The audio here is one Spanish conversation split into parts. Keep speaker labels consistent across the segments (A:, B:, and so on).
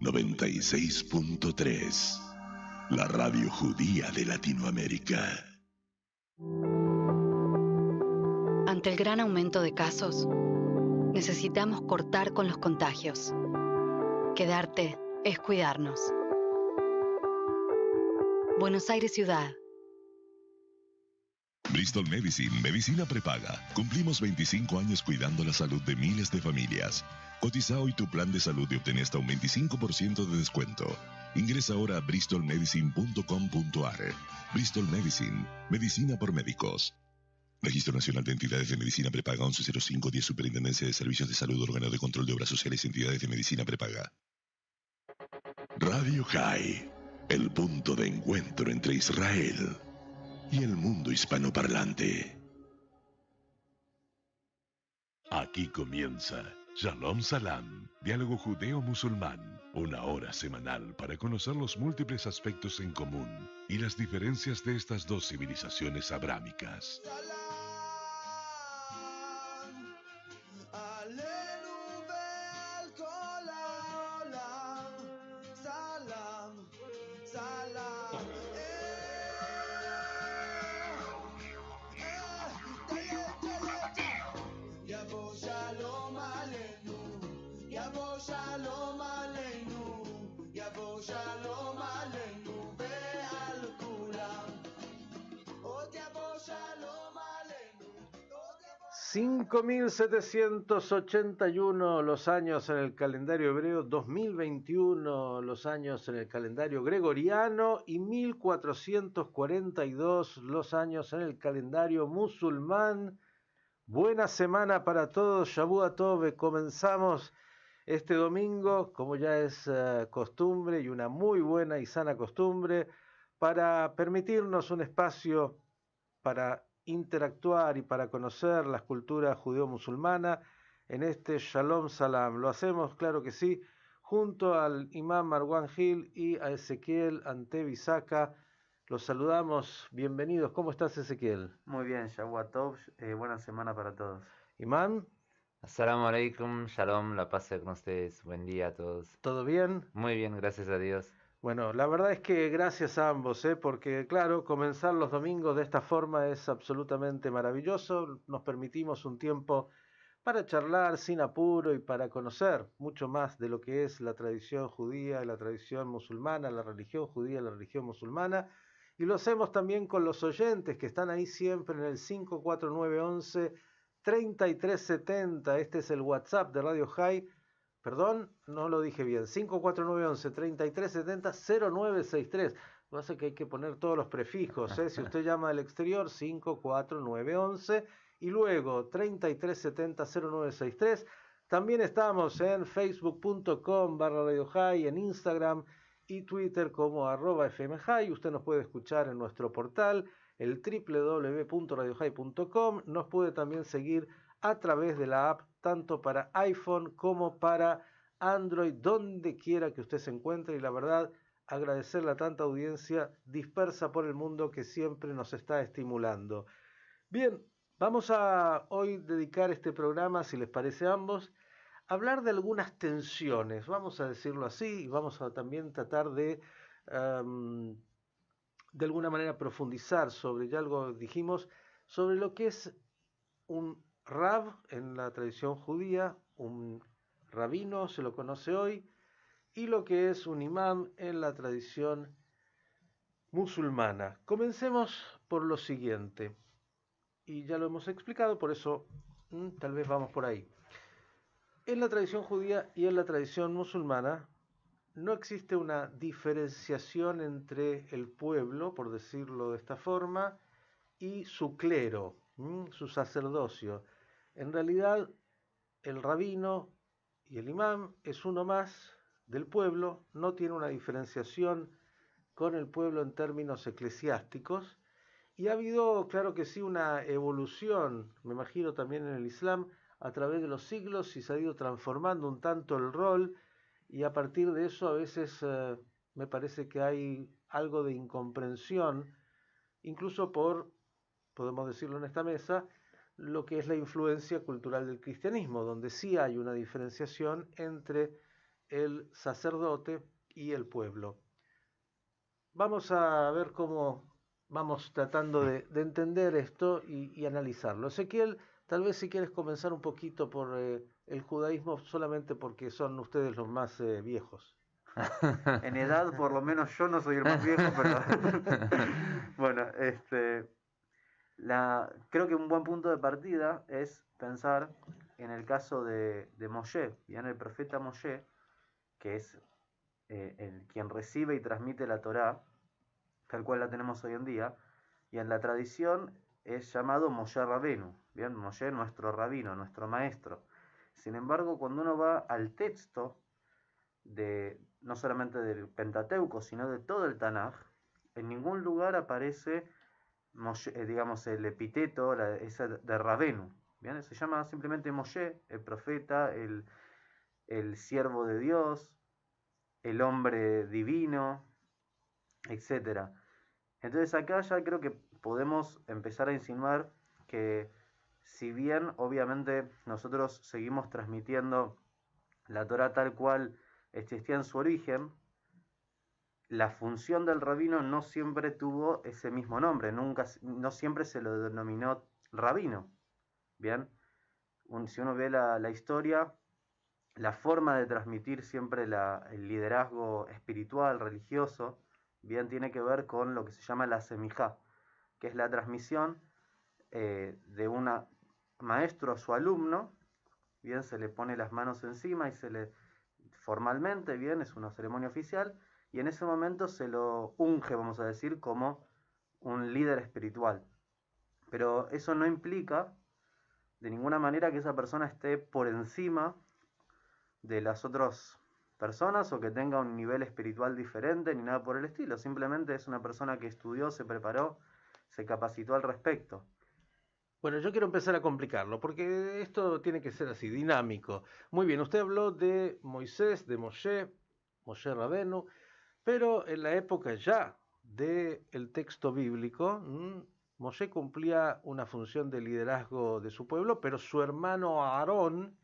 A: 96.3, la radio judía de Latinoamérica.
B: Ante el gran aumento de casos, necesitamos cortar con los contagios. Quedarte es cuidarnos. Buenos Aires Ciudad.
A: Bristol Medicine, medicina prepaga. Cumplimos 25 años cuidando la salud de miles de familias. Cotiza hoy tu plan de salud y obtén hasta un 25% de descuento. Ingresa ahora a bristolmedicine.com.ar. Bristol Medicine, medicina por médicos. Registro Nacional de Entidades de Medicina Prepaga 110510, Superintendencia de Servicios de Salud, Órgano de Control de Obras Sociales y Entidades de Medicina Prepaga. Radio High, el punto de encuentro entre Israel y el mundo hispanoparlante. Aquí comienza Shalom Salam, diálogo judeo-musulmán, una hora semanal para conocer los múltiples aspectos en común y las diferencias de estas dos civilizaciones abrámicas.
C: Shalom Aleinu ve'al kulam. 5.781 los años en el calendario hebreo, 2021 los años en el calendario gregoriano y 1442 los años en el calendario musulmán. Buena semana para todos, Shavua Tov. Comenzamos este domingo, como ya es costumbre y una muy buena y sana costumbre, para permitirnos un espacio para interactuar y para conocer la cultura judeo-musulmana en este Shalom Salam. Lo hacemos, claro que sí, junto al imam Marwan Gil y a Ezequiel Antebisaca. Los saludamos, bienvenidos. ¿Cómo estás, Ezequiel?
D: Muy bien, Shavua Tov, buena semana para todos.
C: Imam.
E: Assalamu alaikum, shalom, la paz sea con ustedes, buen día a todos.
C: ¿Todo bien?
E: Muy bien, gracias a Dios.
C: Bueno, la verdad es que gracias a ambos, porque claro, comenzar los domingos de esta forma es absolutamente maravilloso. Nos permitimos un tiempo para charlar sin apuro y para conocer mucho más de lo que es la tradición judía, la tradición musulmana, la religión judía, la religión musulmana. Y lo hacemos también con los oyentes que están ahí siempre en el 54911-3370. Este es el WhatsApp de Radio High. Perdón, no lo dije bien. 54911-3370-0963. Lo que pasa es que hay que poner todos los prefijos. Si usted llama del exterior, 54911 y luego 3370-0963. También estamos en facebook.com/Radio High, en Instagram y Twitter como @FMHigh. Usted nos puede escuchar en nuestro portal, el www.radiohigh.com. Nos puede también seguir a través de la app, tanto para iPhone como para Android, donde quiera que usted se encuentre. Y la verdad, agradecerle a tanta audiencia dispersa por el mundo que siempre nos está estimulando. Bien, vamos a hoy dedicar este programa, si les parece a ambos, a hablar de algunas tensiones, vamos a decirlo así, y vamos a también tratar de alguna manera profundizar sobre, ya algo dijimos, sobre lo que es un Rav en la tradición judía, un rabino se lo conoce hoy, y lo que es un imam en la tradición musulmana. Comencemos por lo siguiente, y ya lo hemos explicado, por eso tal vez vamos por ahí. En la tradición judía y en la tradición musulmana no existe una diferenciación entre el pueblo, por decirlo de esta forma, y su clero, su sacerdocio. En realidad, el rabino y el imam es uno más del pueblo, no tiene una diferenciación con el pueblo en términos eclesiásticos, y ha habido, claro que sí, una evolución, me imagino también en el Islam, a través de los siglos, y se ha ido transformando un tanto el rol, y a partir de eso a veces me parece que hay algo de incomprensión, incluso por, podemos decirlo en esta mesa, lo que es la influencia cultural del cristianismo, donde sí hay una diferenciación entre el sacerdote y el pueblo. Vamos a ver cómo vamos tratando de entender esto y analizarlo. Ezequiel, tal vez si quieres comenzar un poquito por el judaísmo, solamente porque son ustedes los más viejos.
D: En edad, por lo menos yo no soy el más viejo, pero bueno, creo que un buen punto de partida es pensar en el caso de Moshe, bien, el profeta Moshe, que es quien recibe y transmite la Torá, tal cual la tenemos hoy en día, y en la tradición es llamado Moshe Rabenu, bien, Moshe nuestro rabino, nuestro maestro. Sin embargo, cuando uno va al texto no solamente del Pentateuco, sino de todo el Tanaj, en ningún lugar aparece Moshe, digamos, el epíteto ese de Rabenu. ¿Bien? Se llama simplemente Moshe, el profeta, el siervo de Dios, el hombre divino, etc. Entonces acá ya creo que podemos empezar a insinuar que si bien obviamente nosotros seguimos transmitiendo la Torá tal cual existía en su origen, la función del rabino no siempre tuvo ese mismo nombre, no siempre se lo denominó rabino. Bien, si uno ve la historia, la forma de transmitir siempre el liderazgo espiritual, religioso, bien, tiene que ver con lo que se llama la semijá, que es la transmisión de un maestro a su alumno. Bien, se le pone las manos encima y formalmente, bien, es una ceremonia oficial, y en ese momento se lo unge, vamos a decir, como un líder espiritual. Pero eso no implica de ninguna manera que esa persona esté por encima de las otras personas o que tenga un nivel espiritual diferente ni nada por el estilo. Simplemente es una persona que estudió, se preparó, se capacitó al respecto.
C: Bueno, yo quiero empezar a complicarlo, porque esto tiene que ser así, dinámico. Muy bien, usted habló de Moisés, de Moshe Rabenu, pero en la época ya del texto bíblico, Moshe cumplía una función de liderazgo de su pueblo, pero su hermano Aarón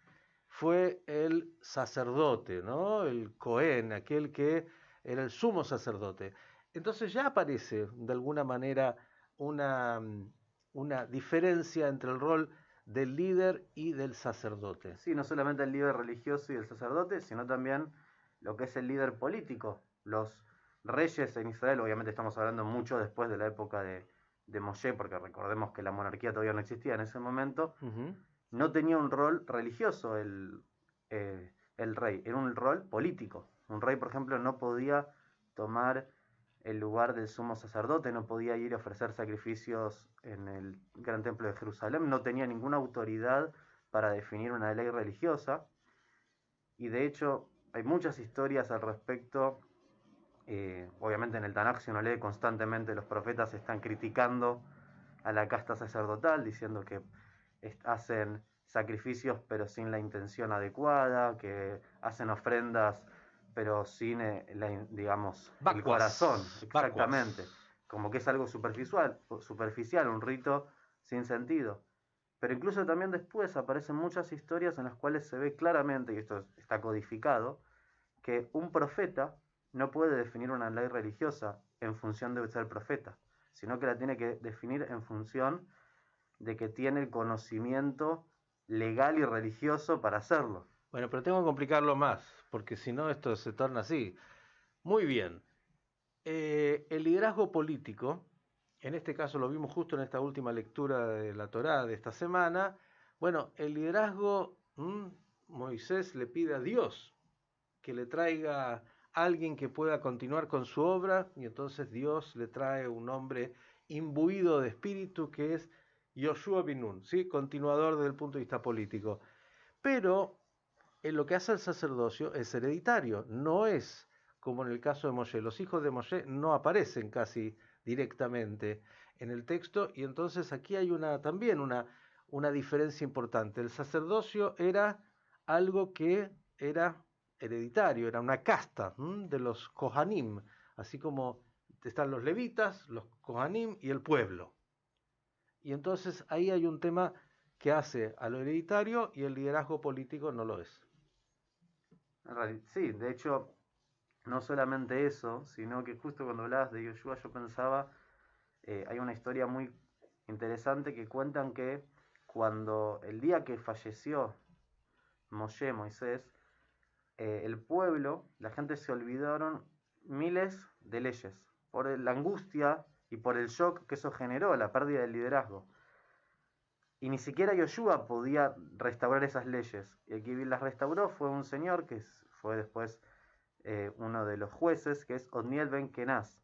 C: fue el sacerdote, ¿no? El Cohen, aquel que era el sumo sacerdote. Entonces ya aparece de alguna manera una diferencia entre el rol del líder y del sacerdote.
D: Sí, no solamente el líder religioso y el sacerdote, sino también lo que es el líder político. Los reyes en Israel, obviamente estamos hablando mucho después de la época de Moshe, porque recordemos que la monarquía todavía no existía en ese momento, no tenía un rol religioso el rey, era un rol político. Un rey, por ejemplo, no podía tomar el lugar del sumo sacerdote, no podía ir a ofrecer sacrificios en el gran templo de Jerusalén, no tenía ninguna autoridad para definir una ley religiosa, y de hecho hay muchas historias al respecto. Obviamente en el Tanaj, si uno lee constantemente, los profetas están criticando a la casta sacerdotal, diciendo que hacen sacrificios pero sin la intención adecuada, que hacen ofrendas pero sin, digamos, el corazón. Exactamente. Como que es algo superficial, un rito sin sentido. Pero incluso también después aparecen muchas historias en las cuales se ve claramente, y esto está codificado, que un profeta no puede definir una ley religiosa en función de ser profeta, sino que la tiene que definir en función de que tiene el conocimiento legal y religioso para hacerlo.
C: Bueno, pero tengo que complicarlo más, porque si no esto se torna así. Muy bien. El liderazgo político, en este caso lo vimos justo en esta última lectura de la Torá de esta semana. Bueno, el liderazgo, Moisés le pide a Dios que le traiga a alguien que pueda continuar con su obra, y entonces Dios le trae un hombre imbuido de espíritu que es Yoshua bin Nun, ¿sí? Continuador desde el punto de vista político. Pero en lo que hace el sacerdocio es hereditario, no es como en el caso de Moshe. Los hijos de Moshe no aparecen casi directamente en el texto, y entonces aquí hay también una diferencia importante. El sacerdocio era algo que era hereditario, era una casta de los Kohanim, así como están los levitas, los Kohanim y el pueblo. Y entonces ahí hay un tema que hace a lo hereditario y el liderazgo político no lo es.
D: Sí, de hecho, no solamente eso, sino que justo cuando hablabas de Yoshua yo pensaba, hay una historia muy interesante que cuentan que cuando el día que falleció Moisés, el pueblo, la gente se olvidaron miles de leyes por la angustia y por el shock que eso generó, la pérdida del liderazgo. Y ni siquiera Yoshua podía restaurar esas leyes. Y el que las restauró fue un señor que fue después uno de los jueces, que es Otniel Ben Kenaz.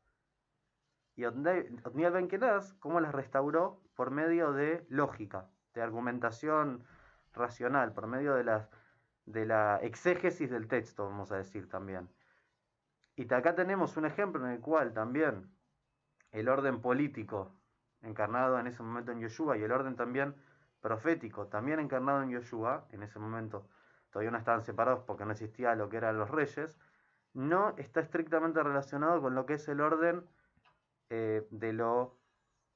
D: Y Otniel Ben Kenaz, ¿cómo las restauró? Por medio de lógica, de argumentación racional, por medio de la exégesis del texto, vamos a decir también. Y acá tenemos un ejemplo en el cual también el orden político encarnado en ese momento en Yoshua y el orden también profético, también encarnado en Yoshua, en ese momento todavía no estaban separados porque no existía lo que eran los reyes, no está estrictamente relacionado con lo que es el orden de lo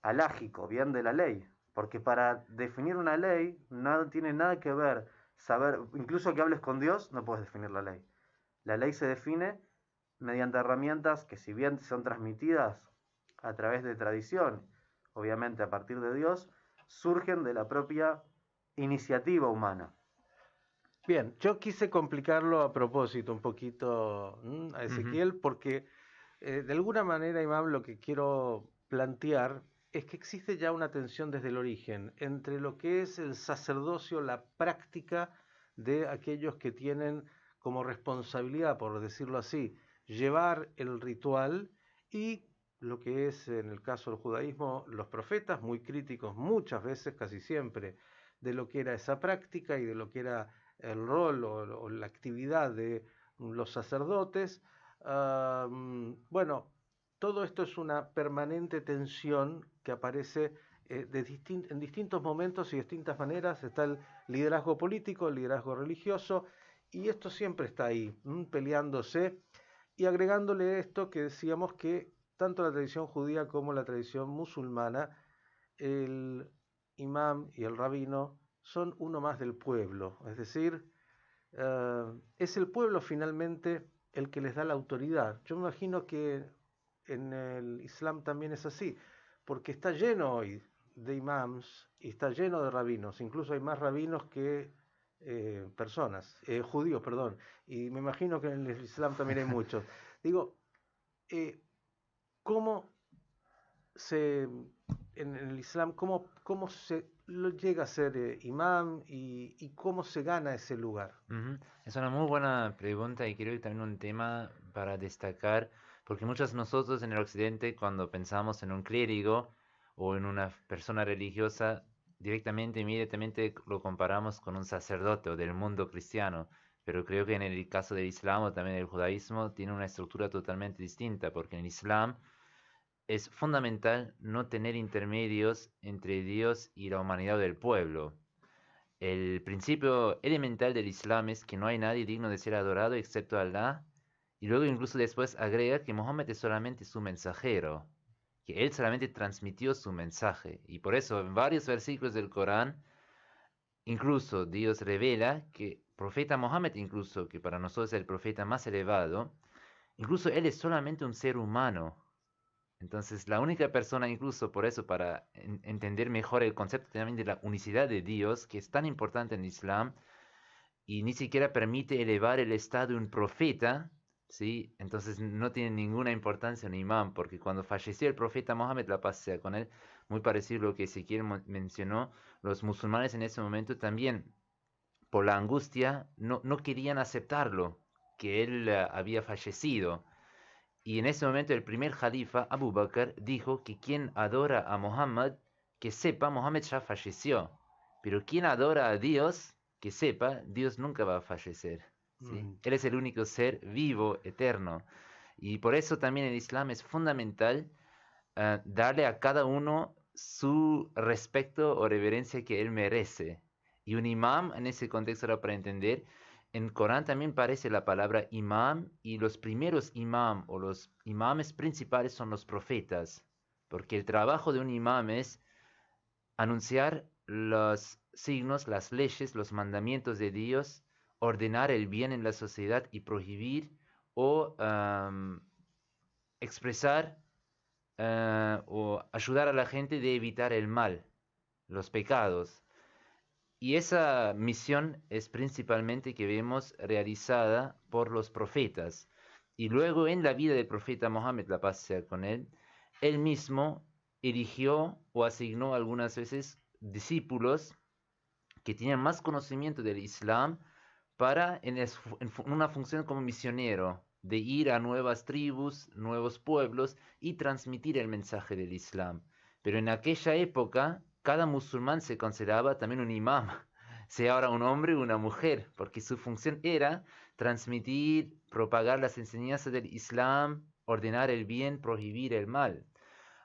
D: alágico, bien de la ley, porque para definir una ley no tiene nada que ver saber, incluso que hables con Dios, no puedes definir la ley. La ley se define mediante herramientas que si bien son transmitidas a través de tradición, obviamente a partir de Dios, surgen de la propia iniciativa humana.
C: Bien, yo quise complicarlo a propósito un poquito a Ezequiel, porque de alguna manera, Imam, lo que quiero plantear es que existe ya una tensión desde el origen entre lo que es el sacerdocio, la práctica de aquellos que tienen como responsabilidad, por decirlo así, llevar el ritual, y lo que es, en el caso del judaísmo, los profetas, muy críticos muchas veces, casi siempre, de lo que era esa práctica y de lo que era el rol o la actividad de los sacerdotes. Bueno, todo esto es una permanente tensión que aparece en distintos momentos y distintas maneras. Está el liderazgo político, el liderazgo religioso, y esto siempre está ahí, peleándose, y agregándole esto que decíamos que tanto la tradición judía como la tradición musulmana, el imam y el rabino son uno más del pueblo, es decir, es el pueblo finalmente el que les da la autoridad. Yo me imagino que en el Islam también es así, porque está lleno hoy de imams y está lleno de rabinos, incluso hay más rabinos que judíos, perdón, y me imagino que en el Islam también hay muchos. Digo, ¿cómo en el Islam, cómo se llega a ser imam y cómo se gana ese lugar?
E: Es una muy buena pregunta y creo que también un tema para destacar, porque muchos de nosotros en el occidente, cuando pensamos en un clérigo o en una persona religiosa, inmediatamente lo comparamos con un sacerdote o del mundo cristiano. Pero creo que en el caso del Islam o también del judaísmo tiene una estructura totalmente distinta, porque en el Islam es fundamental no tener intermedios entre Dios y la humanidad del pueblo. El principio elemental del Islam es que no hay nadie digno de ser adorado excepto Allah, y luego incluso después agrega que Mohammed es solamente su mensajero, que él solamente transmitió su mensaje, y por eso en varios versículos del Corán, incluso Dios revela que profeta Mohammed, incluso que para nosotros es el profeta más elevado, incluso él es solamente un ser humano. Entonces, la única persona, incluso por eso, para entender mejor el concepto también de la unicidad de Dios, que es tan importante en el Islam, y ni siquiera permite elevar el estado de un profeta, ¿sí? Entonces no tiene ninguna importancia un imán, porque cuando falleció el profeta Mohammed, la paz sea con él, muy parecido a lo que Ezequiel mencionó, los musulmanes en ese momento también, por la angustia, no querían aceptarlo, que él había fallecido. Y en ese momento el primer jalifa, Abu Bakr, dijo que quien adora a Muhammad, que sepa, Muhammad ya falleció. Pero quien adora a Dios, que sepa, Dios nunca va a fallecer. ¿Sí? Él es el único ser vivo, eterno. Y por eso también en el Islam es fundamental darle a cada uno su respeto o reverencia que él merece. Y un imam, en ese contexto, era para entender, en Corán también aparece la palabra imam, y los primeros imam o los imames principales son los profetas, porque el trabajo de un imam es anunciar los signos, las leyes, los mandamientos de Dios, ordenar el bien en la sociedad y prohibir o expresar o ayudar a la gente de evitar el mal, los pecados. Y esa misión es principalmente que vemos realizada por los profetas. Y luego en la vida del profeta Mohammed, la paz sea con él mismo eligió o asignó algunas veces discípulos que tenían más conocimiento del Islam para en una función como misionero, de ir a nuevas tribus, nuevos pueblos y transmitir el mensaje del Islam. Pero en aquella época, cada musulmán se consideraba también un imam, sea ahora un hombre o una mujer, porque su función era transmitir, propagar las enseñanzas del Islam, ordenar el bien, prohibir el mal.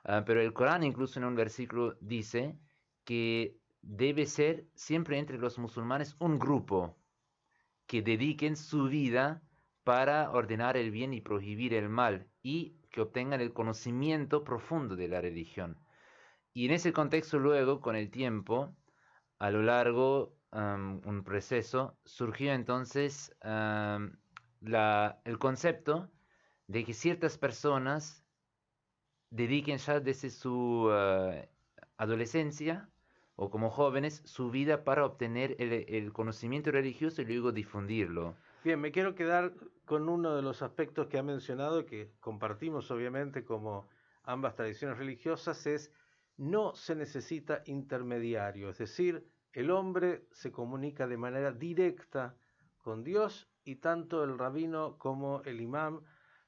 E: Pero el Corán incluso en un versículo dice que debe ser siempre entre los musulmanes un grupo que dediquen su vida para ordenar el bien y prohibir el mal y que obtengan el conocimiento profundo de la religión. Y en ese contexto luego, con el tiempo, a lo largo, un proceso, surgió entonces el concepto de que ciertas personas dediquen ya desde su adolescencia o como jóvenes su vida para obtener el conocimiento religioso y luego difundirlo.
C: Bien, me quiero quedar con uno de los aspectos que ha mencionado, que compartimos obviamente como ambas tradiciones religiosas, es no se necesita intermediario, es decir, el hombre se comunica de manera directa con Dios y tanto el rabino como el imam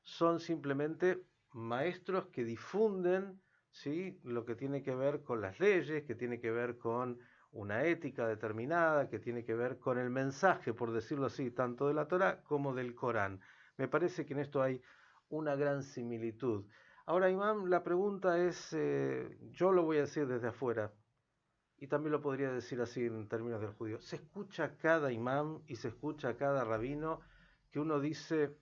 C: son simplemente maestros que difunden, ¿sí?, lo que tiene que ver con las leyes, que tiene que ver con una ética determinada, que tiene que ver con el mensaje, por decirlo así, tanto de la Torá como del Corán. Me parece que en esto hay una gran similitud. Ahora, imam, la pregunta es, yo lo voy a decir desde afuera, y también lo podría decir así en términos del judío. Se escucha a cada imam y se escucha a cada rabino que uno dice,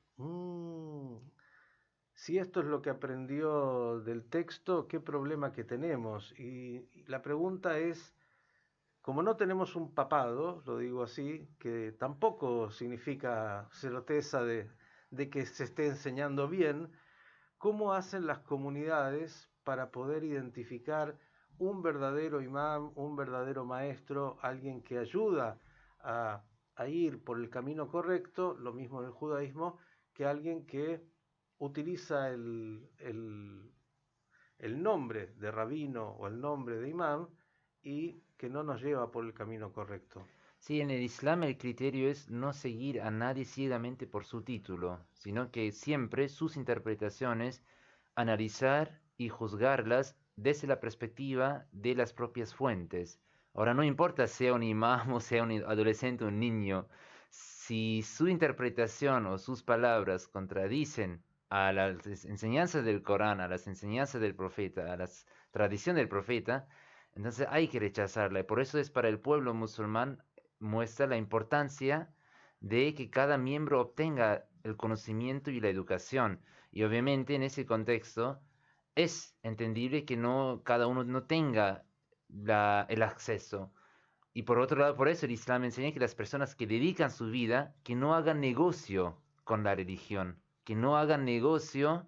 C: si esto es lo que aprendió del texto, qué problema que tenemos. Y la pregunta es, como no tenemos un papado, lo digo así, que tampoco significa certeza de que se esté enseñando bien, ¿cómo hacen las comunidades para poder identificar un verdadero imam, un verdadero maestro, alguien que ayuda a ir por el camino correcto, lo mismo en el judaísmo, que alguien que utiliza el nombre de rabino o el nombre de imam y que no nos lleva por el camino correcto?
E: Sí, en el Islam el criterio es no seguir a nadie ciegamente por su título, sino que siempre sus interpretaciones analizar y juzgarlas desde la perspectiva de las propias fuentes. Ahora, no importa sea un imam o sea un adolescente o un niño, si su interpretación o sus palabras contradicen a las enseñanzas del Corán, a las enseñanzas del profeta, a la tradición del profeta, entonces hay que rechazarla. Y por eso es para el pueblo musulmán muestra la importancia de que cada miembro obtenga el conocimiento y la educación. Y obviamente en ese contexto es entendible que no cada uno no tenga el acceso. Y por otro lado, por eso el Islam enseña que las personas que dedican su vida, que no hagan negocio con la religión, que no hagan negocio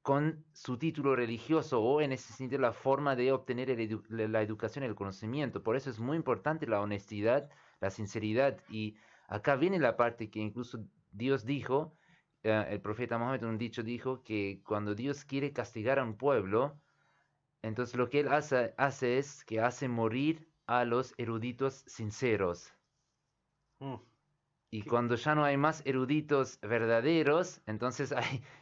E: con su título religioso o en ese sentido la forma de obtener la educación y el conocimiento. Por eso es muy importante la honestidad, la sinceridad. Y acá viene la parte que incluso Dios dijo, el profeta Mohammed en un dicho dijo que cuando Dios quiere castigar a un pueblo, entonces lo que él hace es que hace morir a los eruditos sinceros. Y cuando ya no hay más eruditos verdaderos, entonces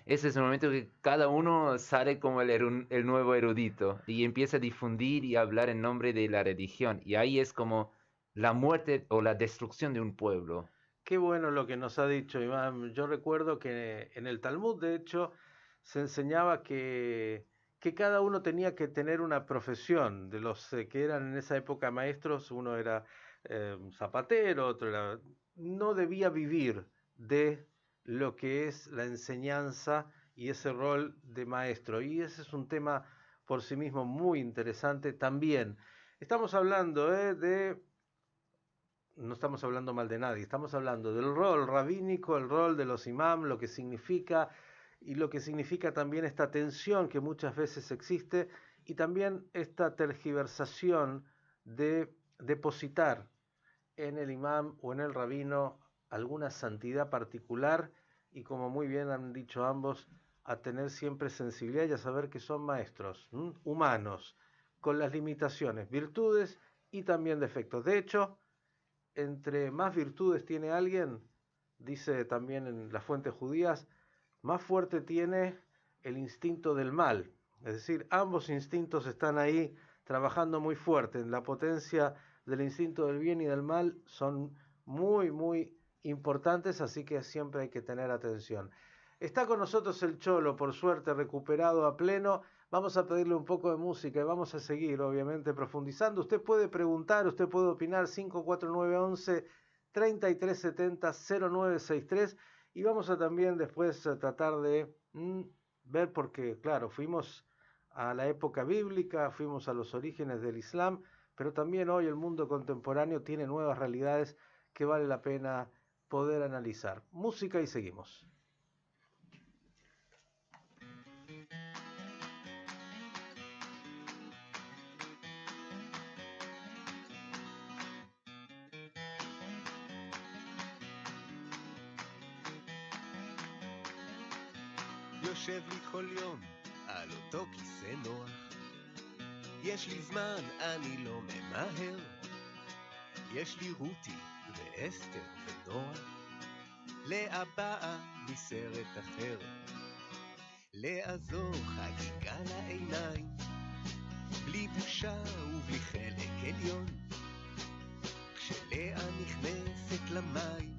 E: ese es el momento que cada uno sale como el nuevo erudito y empieza a difundir y a hablar en nombre de la religión. Y ahí es como la muerte o la destrucción de un pueblo.
C: Qué bueno lo que nos ha dicho, Iván. Yo recuerdo que en el Talmud, de hecho, se enseñaba que cada uno tenía que tener una profesión. De los que eran en esa época maestros, uno era zapatero, otro era... No debía vivir de lo que es la enseñanza y ese rol de maestro. Y ese es un tema por sí mismo muy interesante también. Estamos hablando de no estamos hablando mal de nadie, estamos hablando del rol rabínico, el rol de los imam, lo que significa y lo que significa también esta tensión que muchas veces existe y también esta tergiversación de depositar en el imam o en el rabino alguna santidad particular y como muy bien han dicho ambos, a tener siempre sensibilidad y a saber que son maestros, humanos, con las limitaciones, virtudes y también defectos. De hecho, entre más virtudes tiene alguien, dice también en las fuentes judías, más fuerte tiene el instinto del mal. Es decir, ambos instintos están ahí trabajando muy fuerte. En la potencia del instinto del bien y del mal son muy, muy importantes, así que siempre hay que tener atención. Está con nosotros el Cholo, por suerte, recuperado a pleno. Vamos a pedirle un poco de música y vamos a seguir, obviamente, profundizando. Usted puede preguntar, usted puede opinar, 54911 3370 0963. Y vamos a también después tratar de ver, porque, claro, fuimos a la época bíblica, fuimos a los orígenes del Islam, pero también hoy el mundo contemporáneo tiene nuevas realidades que vale la pena poder analizar. Música y seguimos.
F: יושב לי כל יום על אותו כיסא נוח, יש לי זמן, אני לא ממהר, יש לי רותי ואסתר ונועה, לאה באה מסרט אחר, לאה זו חגיגה לעיניים, בלי בושה ובלי חלק עליון, כשלאה נכנסת למים,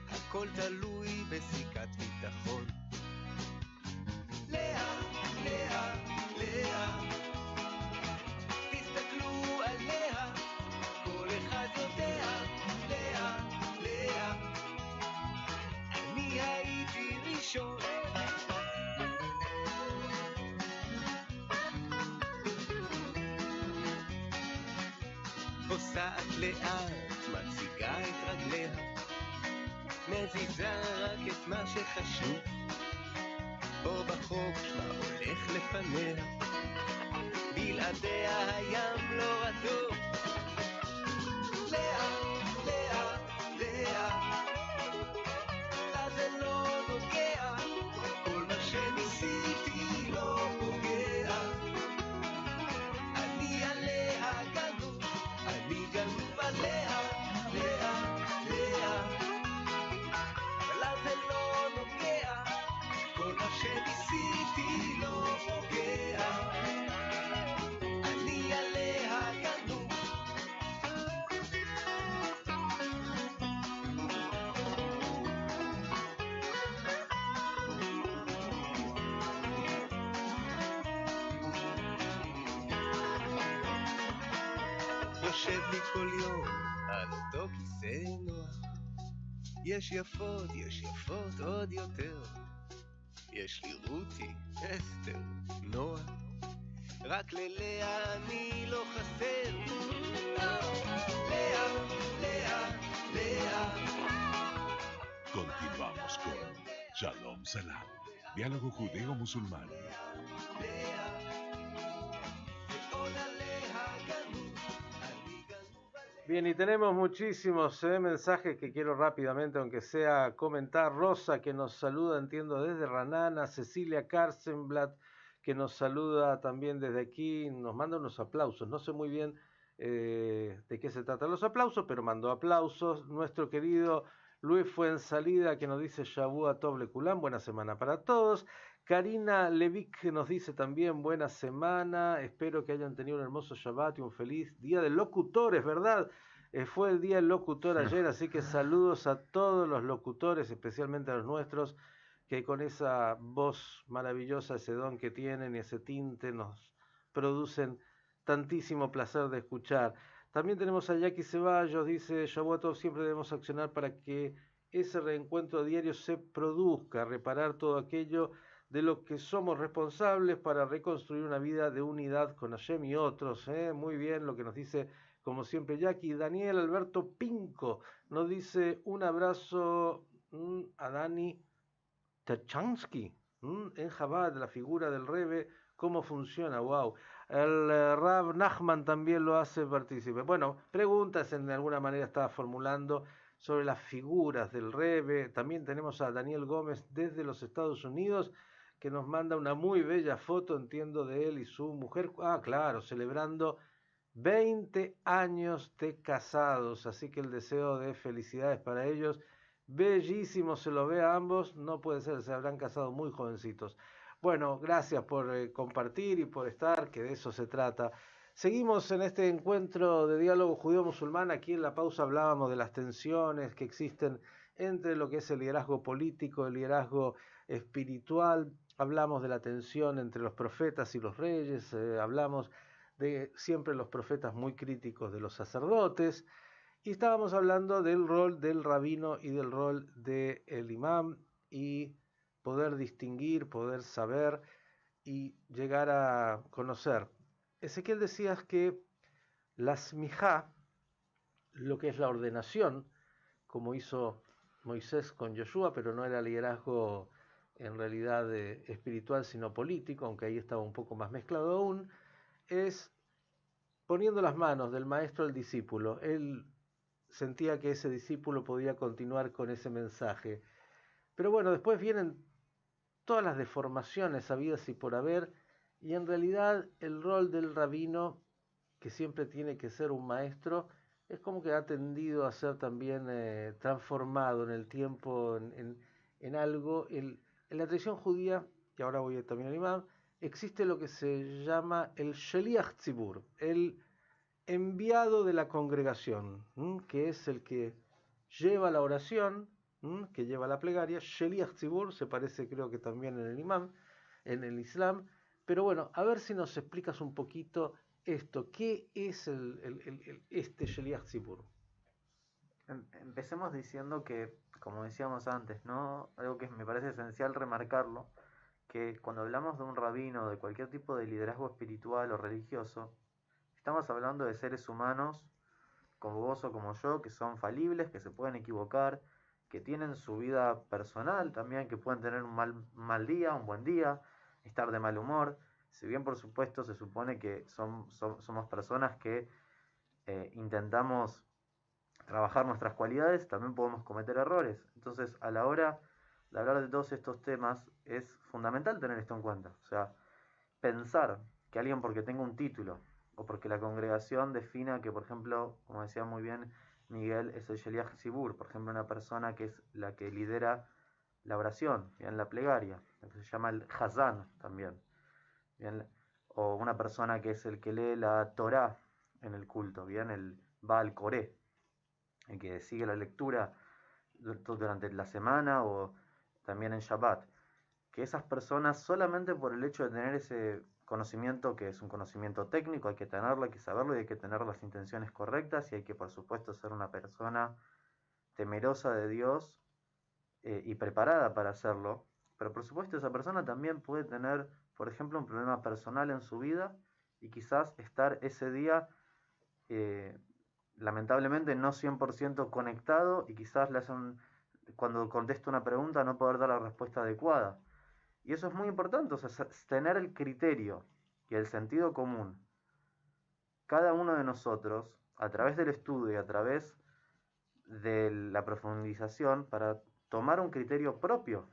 F: הכל תלוי בסיכת ביטחון. לאה, לאה, לאה, תסתכלו עליה, כל אחד יודע, לאה, לאה, אני הייתי ראשון. פוסעת לאט, מציגה את רגליה, מזיזה רק את מה שחשוב, פה בחוק שמה הולך לפניה, בלעדיה הים לא רטוב. לאה, לאה, לאה, לה זה לא נוגע, כל מה שניסיתי לא פוגע, אני עליה גנוב, אני גנוב עליה, לאה, לאה, לה זה לא נוגע, כל מה שניסיתי לא פוגע, אני עליה גנוב. יושב לי כל יום על אותו כיסא נוח, יש יפות עוד יותר, יש לי רותי, אסתר, נועה, רק ללאה אני לא חסר. לאה, לאה, לאה.
A: Continuamos con Shalom Salam, diálogo judeo-musulmán.
C: Bien, y tenemos muchísimos mensajes que quiero rápidamente, aunque sea comentar. Rosa, que nos saluda, entiendo, desde Ranana. Cecilia Karsenblatt, que nos saluda también desde aquí, nos manda unos aplausos. No sé muy bien de qué se tratan los aplausos, pero mandó aplausos. Nuestro querido Luis Fuensalida, que nos dice Shavua Tov Lekulam, buena semana para todos. Karina Levick nos dice también buena semana, espero que hayan tenido un hermoso Shabbat y un feliz día del locutor, es verdad, fue el día del locutor ayer, así que saludos a todos los locutores, especialmente a los nuestros, que con esa voz maravillosa, ese don que tienen y ese tinte nos producen tantísimo placer de escuchar. También tenemos a Jackie Ceballos, dice Shavuot, siempre debemos accionar para que ese reencuentro diario se produzca, reparar todo aquello de lo que somos responsables para reconstruir una vida de unidad con Hashem y otros. Muy bien lo que nos dice como siempre, Jackie. Daniel Alberto Pinco nos dice un abrazo a Dani Tachansky en Chabad, la figura del Rebbe, cómo funciona, wow. El Rav Nachman también lo hace partícipe. Bueno, preguntas de alguna manera estaba formulando sobre las figuras del Rebbe. También tenemos a Daniel Gómez desde los Estados Unidos, que nos manda una muy bella foto, entiendo, de él y su mujer. Ah, claro, celebrando 20 años de casados, así que el deseo de felicidades para ellos. Bellísimo, se lo ve a ambos, no puede ser, se habrán casado muy jovencitos. Bueno, gracias por compartir y por estar, que de eso se trata. Seguimos en este encuentro de diálogo judío-musulmán. Aquí en la pausa hablábamos de las tensiones que existen entre lo que es el liderazgo político, el liderazgo espiritual. Hablamos de la tensión entre los profetas y los reyes, hablamos de siempre los profetas muy críticos de los sacerdotes, y estábamos hablando del rol del rabino y del rol del imam, y poder distinguir, poder saber y llegar a conocer. Ezequiel, decías que la smijá, lo que es la ordenación, como hizo Moisés con Yoshua, pero no era liderazgo en realidad espiritual, sino político, aunque ahí estaba un poco más mezclado aún, es poniendo las manos del maestro al discípulo. Él sentía que ese discípulo podía continuar con ese mensaje. Pero bueno, después vienen todas las deformaciones habidas y por haber, y en realidad el rol del rabino, que siempre tiene que ser un maestro, es como que ha tendido a ser también transformado en el tiempo en algo. En la tradición judía, y ahora voy también al imam, existe lo que se llama el Sheliach Tzibur, el enviado de la congregación, que es el que lleva la oración, que lleva la plegaria. Sheliach Tzibur se parece, creo que también en el imam, en el Islam. Pero bueno, a ver si nos explicas un poquito esto. ¿Qué es este Sheliach Tzibur?
D: Empecemos diciendo que, como decíamos antes, ¿no? Algo que me parece esencial remarcarlo, que cuando hablamos de un rabino, de cualquier tipo de liderazgo espiritual o religioso, estamos hablando de seres humanos como vos o como yo, que son falibles, que se pueden equivocar, que tienen su vida personal también, que pueden tener un mal día, un buen día, estar de mal humor. Si bien por supuesto se supone que somos personas que intentamos trabajar nuestras cualidades, también podemos cometer errores. Entonces, a la hora de hablar de todos estos temas, es fundamental tener esto en cuenta. O sea, pensar que alguien porque tenga un título, o porque la congregación defina que, por ejemplo, como decía muy bien Miguel, es el Sheliach Tzibur, por ejemplo, una persona que es la que lidera la oración, bien, la plegaria, lo que se llama el Hazán también, bien, o una persona que es el que lee la Torá en el culto, bien, el Baal Koré, el que sigue la lectura durante la semana o también en Shabbat, que esas personas, solamente por el hecho de tener ese conocimiento, que es un conocimiento técnico, hay que tenerlo, hay que saberlo y hay que tener las intenciones correctas, y hay que, por supuesto, ser una persona temerosa de Dios y preparada para hacerlo. Pero por supuesto esa persona también puede tener, por ejemplo, un problema personal en su vida y quizás estar ese día lamentablemente no 100% conectado, y quizás le hacen, cuando contesta una pregunta, no poder dar la respuesta adecuada. Y eso es muy importante, o sea, tener el criterio y el sentido común. Cada uno de nosotros, a través del estudio y a través de la profundización, para tomar un criterio propio.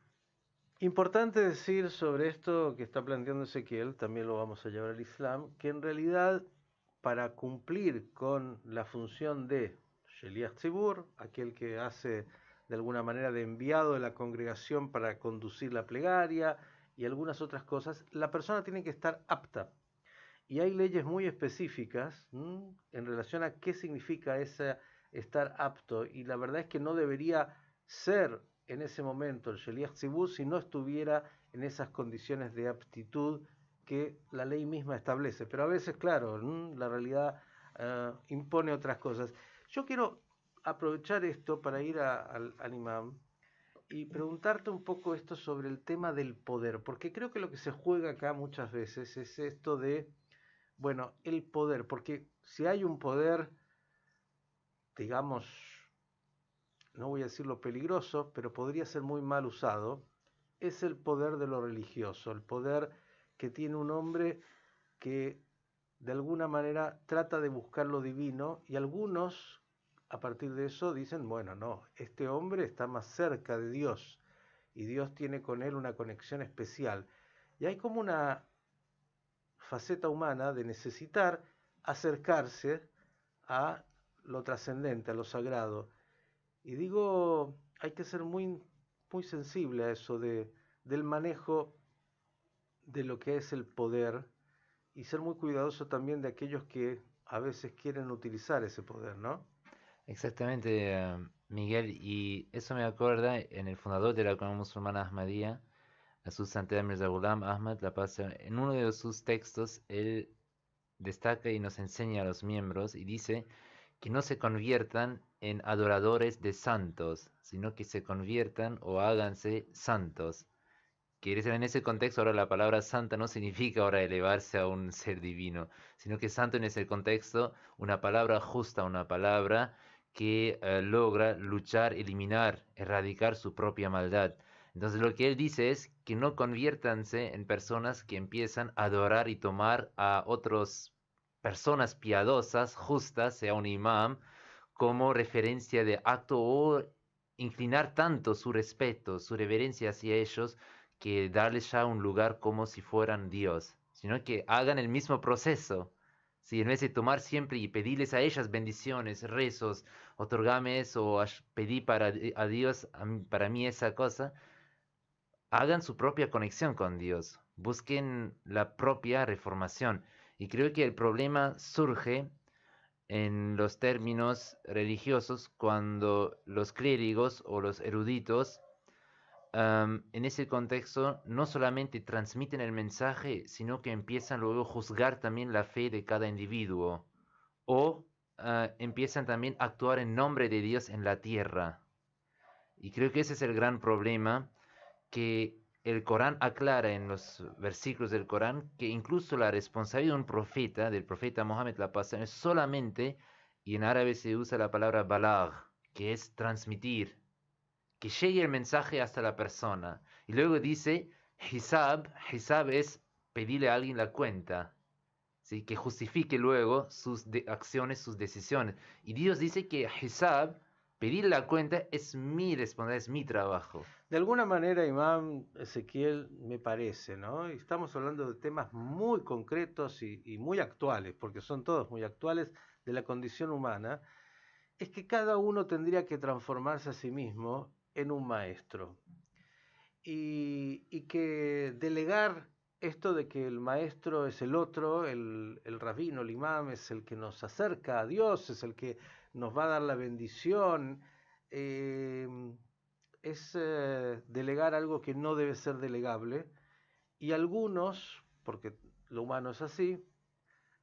C: Importante decir sobre esto que está planteando Ezequiel, también lo vamos a llevar al Islam, que en realidad, para cumplir con la función de Sheliach Tzibur, aquel que hace de alguna manera de enviado de la congregación para conducir la plegaria y algunas otras cosas, la persona tiene que estar apta. Y hay leyes muy específicas en relación a qué significa ese estar apto, y la verdad es que no debería ser en ese momento el Sheliach Tzibur si no estuviera en esas condiciones de aptitud que la ley misma establece. Pero a veces, claro, la realidad impone otras cosas. Yo quiero aprovechar esto para ir al imam y preguntarte un poco esto sobre el tema del poder, porque creo que lo que se juega acá muchas veces es esto de, bueno, el poder, porque si hay un poder, digamos, no voy a decirlo peligroso, pero podría ser muy mal usado, es el poder de lo religioso, el poder que tiene un hombre que de alguna manera trata de buscar lo divino, y algunos a partir de eso dicen, bueno, no, este hombre está más cerca de Dios y Dios tiene con él una conexión especial. Y hay como una faceta humana de necesitar acercarse a lo trascendente, a lo sagrado. Y digo, hay que ser muy sensible a eso del manejo de lo que es el poder, y ser muy cuidadoso también de aquellos que a veces quieren utilizar ese poder, ¿no?
E: Exactamente, Miguel, y eso me acuerda en el fundador de la Comunidad Musulmana Ahmadiyya, Asus Santidad Mirza Ghulam Ahmad, la paz, en uno de sus textos, él destaca y nos enseña a los miembros y dice que no se conviertan en adoradores de santos, sino que se conviertan o háganse santos. Quiere decir, en ese contexto, ahora la palabra santa no significa ahora elevarse a un ser divino, sino que santo en ese contexto, una palabra justa, una palabra que logra luchar, eliminar, erradicar su propia maldad. Entonces lo que él dice es que no conviértanse en personas que empiezan a adorar y tomar a otras personas piadosas, justas, sea un imam, como referencia de acto o inclinar tanto su respeto, su reverencia hacia ellos, que darles ya un lugar como si fueran Dios, sino que hagan el mismo proceso. Si en vez de tomar siempre y pedirles a ellas bendiciones, rezos, otorgame eso, pedí a Dios, para mí esa cosa, hagan su propia conexión con Dios, busquen la propia reformación. Y creo que el problema surge en los términos religiosos cuando los clérigos o los eruditos en ese contexto no solamente transmiten el mensaje, sino que empiezan luego a juzgar también la fe de cada individuo o empiezan también a actuar en nombre de Dios en la tierra. Y creo que ese es el gran problema, que el Corán aclara en los versículos del Corán que incluso la responsabilidad de un profeta, del profeta Mohammed, la paz, es solamente, y en árabe se usa la palabra balagh, que es transmitir, que llegue el mensaje hasta la persona. Y luego dice, hisab es pedirle a alguien la cuenta, ¿sí? Que justifique luego sus acciones, sus decisiones. Y Dios dice que hisab, pedir la cuenta, es mi responsabilidad, es mi trabajo.
C: De alguna manera, Imam Ezequiel, me parece, ¿no? Y estamos hablando de temas muy concretos y muy actuales, porque son todos muy actuales, de la condición humana, es que cada uno tendría que transformarse a sí mismo en un maestro. Y que delegar esto de que el maestro es el otro, el rabino, el imam, es el que nos acerca a Dios, es el que nos va a dar la bendición, es delegar algo que no debe ser delegable. Y algunos, porque lo humano es así,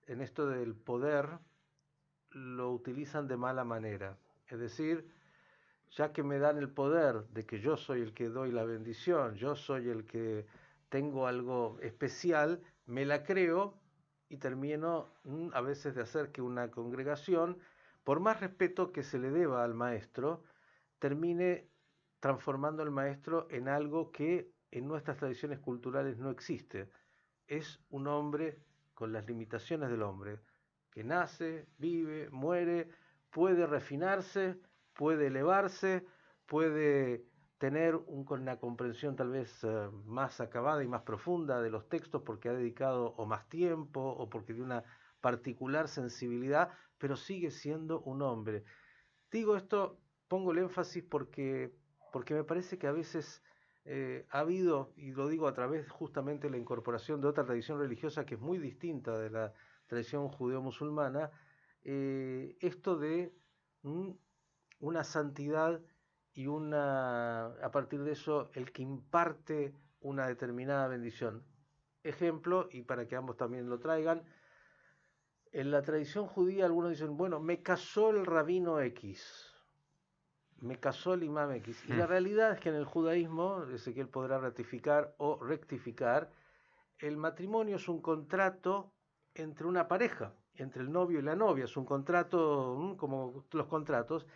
C: en esto del poder, lo utilizan de mala manera. Es decir, ya que me dan el poder de que yo soy el que doy la bendición, yo soy el que tengo algo especial, me la creo y termino a veces de hacer que una congregación, por más respeto que se le deba al maestro, termine transformando al maestro en algo que en nuestras tradiciones culturales no existe. Es un hombre con las limitaciones del hombre, que nace, vive, muere, puede refinarse, puede elevarse, puede tener una comprensión tal vez más acabada y más profunda de los textos porque ha dedicado o más tiempo o porque tiene una particular sensibilidad, pero sigue siendo un hombre. Digo esto, pongo el énfasis porque me parece que a veces ha habido, y lo digo a través justamente de la incorporación de otra tradición religiosa que es muy distinta de la tradición judeo-musulmana, esto de una santidad y a partir de eso, el que imparte una determinada bendición. Ejemplo, y para que ambos también lo traigan, en la tradición judía algunos dicen, bueno, me casó el rabino X, me casó el imam X. Y la realidad es que en el judaísmo, Ezequiel podrá ratificar o rectificar, el matrimonio es un contrato entre una pareja. entre el novio y la novia, es un contrato como los contratos,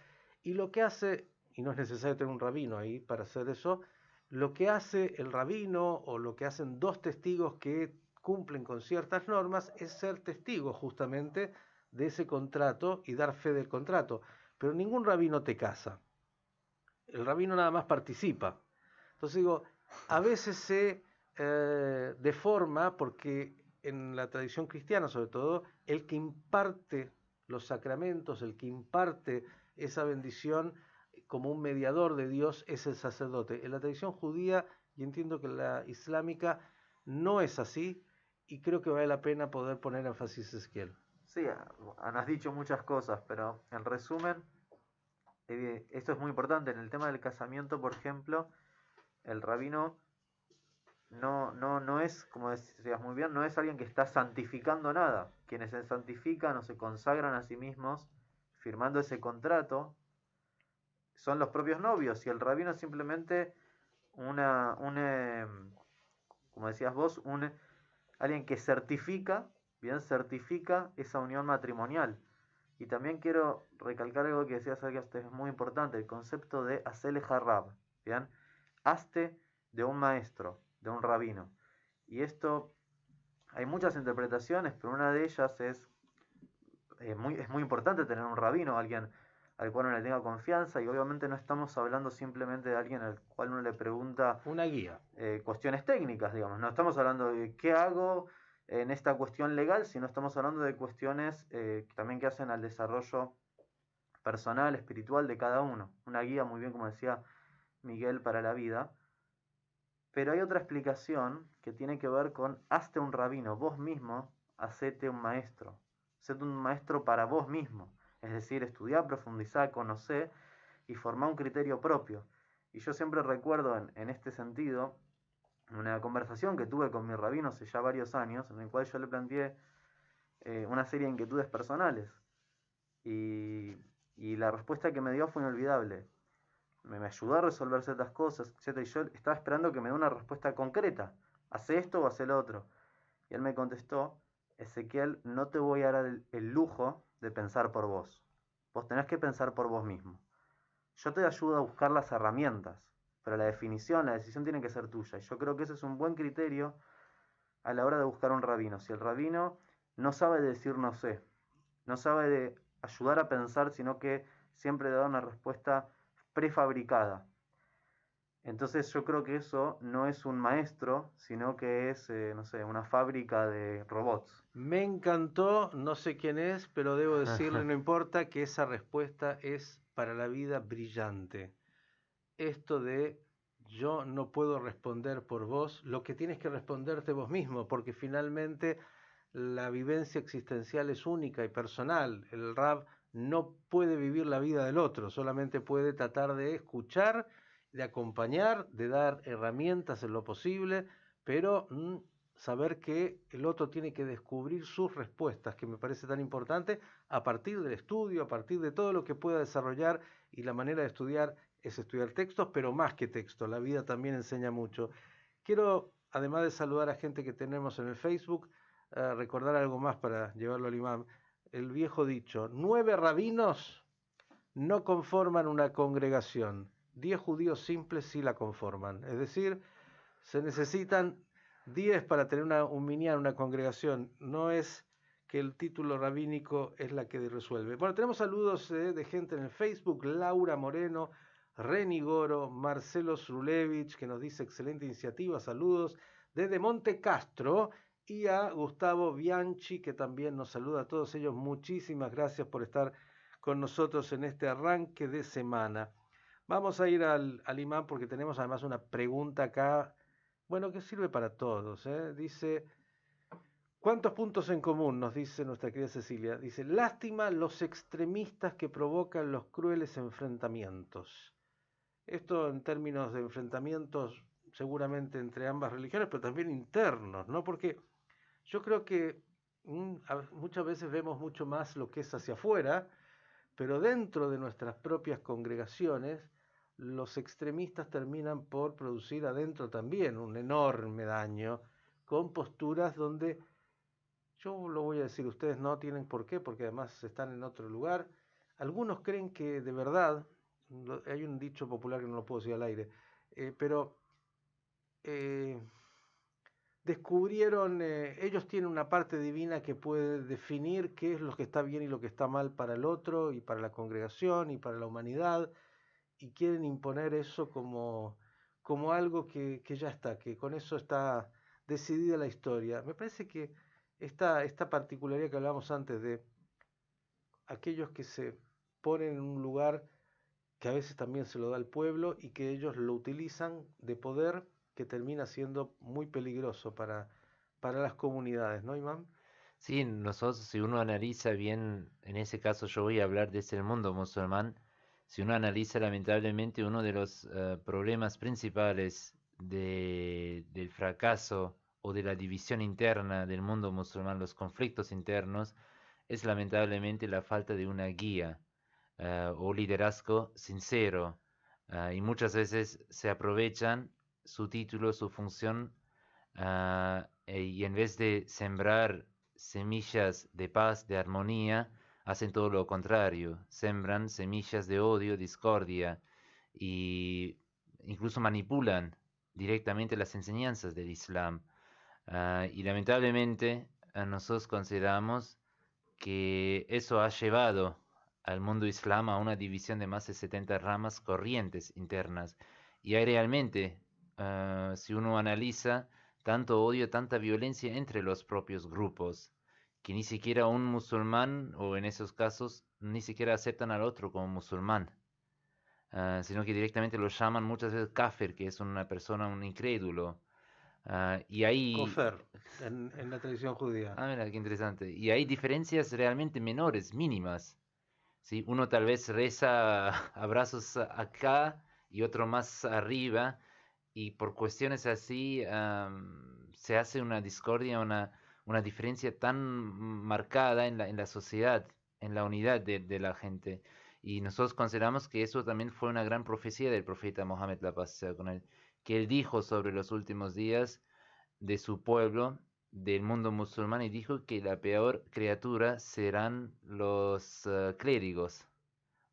C: y lo que hace, y no es necesario tener un rabino ahí para hacer eso, lo que hace el rabino o lo que hacen dos testigos que cumplen con ciertas normas es ser testigos justamente de ese contrato y dar fe del contrato. Pero ningún rabino te casa. El rabino nada más participa. Entonces digo, a veces se deforma porque en la tradición cristiana sobre todo, el que imparte los sacramentos, el que imparte esa bendición como un mediador de Dios es el sacerdote. En la tradición judía, y entiendo que la islámica, no es así, y creo que vale la pena poder poner énfasis, Ezequiel.
D: Sí, has dicho muchas cosas, pero en resumen, esto es muy importante. En el tema del casamiento, por ejemplo, el rabino no es, como decías muy bien, no es alguien que está santificando nada. Quienes se santifican o se consagran a sí mismos firmando ese contrato son los propios novios, y el rabino es simplemente como decías vos, alguien que certifica esa unión matrimonial. Y también quiero recalcar algo que decías, que es muy importante, el concepto de Asele Harrab, ¿bien? Hazte de un maestro, de un rabino. Y esto, hay muchas interpretaciones, pero una de ellas es muy importante tener un rabino, alguien al cual uno le tenga confianza, y obviamente no estamos hablando simplemente de alguien al cual uno le pregunta
C: una guía,
D: cuestiones técnicas, digamos. No estamos hablando de qué hago en esta cuestión legal, sino estamos hablando de cuestiones también que hacen al desarrollo personal, espiritual de cada uno. Una guía, muy bien como decía Miguel, para la vida. Pero hay otra explicación que tiene que ver con hazte un rabino, vos mismo, hacete un maestro. Hacete un maestro para vos mismo. Es decir, estudiar, profundizar, conocer y formar un criterio propio. Y yo siempre recuerdo en este sentido una conversación que tuve con mi rabino hace ya varios años, en el cual yo le planteé una serie de inquietudes personales. Y la respuesta que me dio fue inolvidable. Me ayudó a resolver ciertas cosas, etc. Y yo estaba esperando que me dé una respuesta concreta. ¿Hace esto o hace lo otro? Y él me contestó, Ezequiel, no te voy a dar el lujo de pensar por vos. Vos tenés que pensar por vos mismo. Yo te ayudo a buscar las herramientas, pero la definición, la decisión tiene que ser tuya. Y yo creo que ese es un buen criterio a la hora de buscar un rabino. Si el rabino no sabe decir no sé, no sabe de ayudar a pensar, sino que siempre da una respuesta prefabricada, entonces yo creo que eso no es un maestro, sino que es, no sé, una fábrica de robots.
C: Me encantó, no sé quién es, pero debo decirle, no importa, que esa respuesta es para la vida brillante. Esto de yo no puedo responder por vos, lo que tienes que responderte vos mismo, porque finalmente la vivencia existencial es única y personal. El Rab no puede vivir la vida del otro, solamente puede tratar de escuchar, de acompañar, de dar herramientas en lo posible, pero saber que el otro tiene que descubrir sus respuestas, que me parece tan importante, a partir del estudio, a partir de todo lo que pueda desarrollar, y la manera de estudiar es estudiar textos, pero más que textos, la vida también enseña mucho. Quiero, además de saludar a gente que tenemos en el Facebook, recordar algo más para llevarlo al imam. El viejo dicho, 9 rabinos no conforman una congregación, 10 judíos simples sí la conforman. Es decir, se necesitan 10 para tener un minyan, una congregación. No es que el título rabínico es la que resuelve. Bueno, tenemos saludos de gente en el Facebook, Laura Moreno, Reni Goro, Marcelo Zrulevich, que nos dice excelente iniciativa, saludos, desde Monte Castro, y a Gustavo Bianchi, que también nos saluda a todos ellos. Muchísimas gracias por estar con nosotros en este arranque de semana. Vamos a ir al imán porque tenemos además una pregunta acá, bueno, que sirve para todos. Dice, ¿cuántos puntos en común? Nos dice nuestra querida Cecilia. Dice, lástima los extremistas que provocan los crueles enfrentamientos. Esto en términos de enfrentamientos seguramente entre ambas religiones, pero también internos, ¿no? Porque yo creo que muchas veces vemos mucho más lo que es hacia afuera, pero dentro de nuestras propias congregaciones, los extremistas terminan por producir adentro también un enorme daño, con posturas donde Yo lo voy a decir, ustedes no tienen por qué, porque además están en otro lugar. Algunos creen que de verdad, hay un dicho popular que no lo puedo decir al aire, pero eh, descubrieron, ellos tienen una parte divina que puede definir qué es lo que está bien y lo que está mal para el otro y para la congregación y para la humanidad, y quieren imponer eso como algo que ya está, que con eso está decidida la historia. Me parece que esta particularidad que hablábamos antes de aquellos que se ponen en un lugar que a veces también se lo da al pueblo y que ellos lo utilizan de poder, que termina siendo muy peligroso para las comunidades, ¿no, Imán?
E: Sí, nosotros, si uno analiza bien, en ese caso yo voy a hablar desde el mundo musulmán, si uno analiza lamentablemente uno de los problemas principales del fracaso o de la división interna del mundo musulmán, los conflictos internos, es lamentablemente la falta de una guía o liderazgo sincero. Y muchas veces se aprovechan su título, su función, y en vez de sembrar semillas de paz, de armonía, hacen todo lo contrario, sembran semillas de odio, discordia y incluso manipulan directamente las enseñanzas del Islam. Y lamentablemente nosotros consideramos que eso ha llevado al mundo islam a una división de más de 70 ramas corrientes internas. Y hay realmente, si uno analiza, tanto odio, tanta violencia entre los propios grupos, que ni siquiera un musulmán, o en esos casos, ni siquiera aceptan al otro como musulmán, sino que directamente lo llaman muchas veces kafir, que es una persona, un incrédulo. Y ahí
C: Kofer, en la tradición judía.
E: Ah, mira, qué interesante. Y hay diferencias realmente menores, mínimas. ¿Sí? Uno tal vez reza abrazos acá y otro más arriba, y por cuestiones así se hace una discordia, una diferencia tan marcada en la sociedad, en la unidad de la gente. Y nosotros consideramos que eso también fue una gran profecía del profeta Mohammed, la paz sea con él, que él dijo sobre los últimos días de su pueblo, del mundo musulmán, y dijo que la peor criatura serán los clérigos,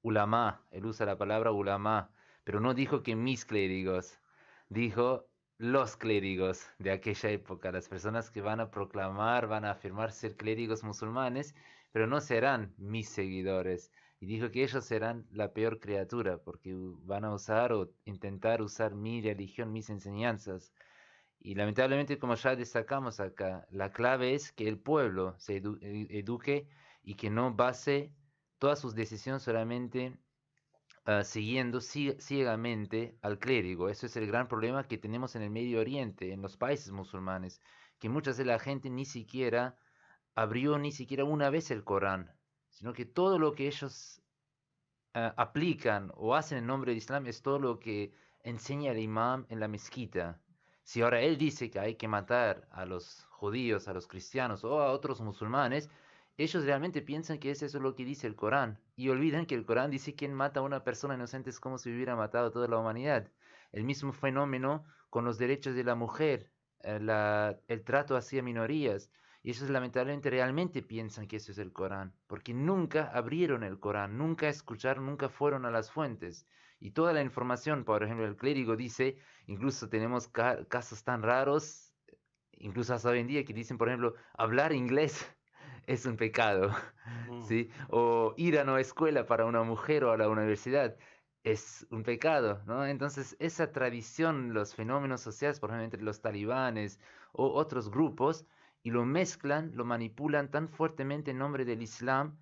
E: ulama, él usa la palabra ulama, pero no dijo que mis clérigos, dijo los clérigos de aquella época, las personas que van a proclamar, van a afirmar ser clérigos musulmanes, pero no serán mis seguidores. Y dijo que ellos serán la peor criatura, porque van a usar o intentar usar mi religión, mis enseñanzas. Y lamentablemente, como ya destacamos acá, la clave es que el pueblo se eduque y que no base todas sus decisiones solamente siguiendo ciegamente al clérigo. Eso es el gran problema que tenemos en el Medio Oriente, en los países musulmanes, que muchas de la gente ni siquiera abrió ni siquiera una vez el Corán, sino que todo lo que ellos aplican o hacen en nombre de Islam es todo lo que enseña el imam en la mezquita. Si ahora él dice que hay que matar a los judíos, a los cristianos o a otros musulmanes, ellos realmente piensan que es eso lo que dice el Corán y olvidan que el Corán dice que quien mata a una persona inocente es como si hubiera matado a toda la humanidad. El mismo fenómeno con los derechos de la mujer, el trato hacia minorías. Y ellos lamentablemente realmente piensan que eso es el Corán, porque nunca abrieron el Corán, nunca escucharon, nunca fueron a las fuentes. Y toda la información, por ejemplo, el clérigo dice, incluso tenemos casos tan raros, incluso hasta hoy en día, que dicen, por ejemplo, hablar inglés es un pecado,
C: Mm.
E: ¿sí? O ir a una escuela para una mujer o a la universidad es un pecado, ¿no? Entonces, esa tradición, los fenómenos sociales, por ejemplo, entre los talibanes o otros grupos, y lo mezclan, lo manipulan tan fuertemente en nombre del Islam,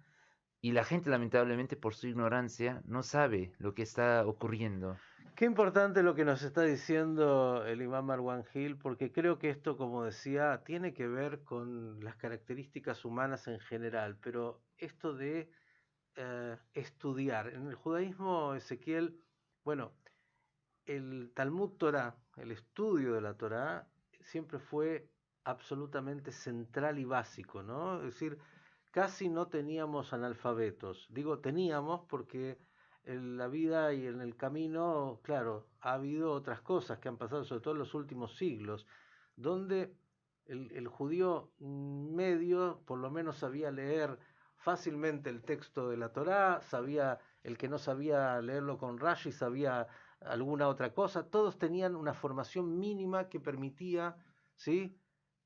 E: y la gente lamentablemente por su ignorancia no sabe lo que está ocurriendo.
C: Qué importante lo que nos está diciendo el imam Marwan Gil, porque creo que esto, como decía, tiene que ver con las características humanas en general, pero esto de estudiar. En el judaísmo, Ezequiel, bueno, el Talmud Torah, el estudio de la Torah, siempre fue absolutamente central y básico, ¿no? Es decir, casi no teníamos analfabetos. Digo teníamos porque en la vida y en el camino, claro, ha habido otras cosas que han pasado, sobre todo en los últimos siglos, donde el judío medio por lo menos sabía leer fácilmente el texto de la Torá, sabía, el que no sabía leerlo con Rashi sabía alguna otra cosa, todos tenían una formación mínima que permitía, ¿sí?,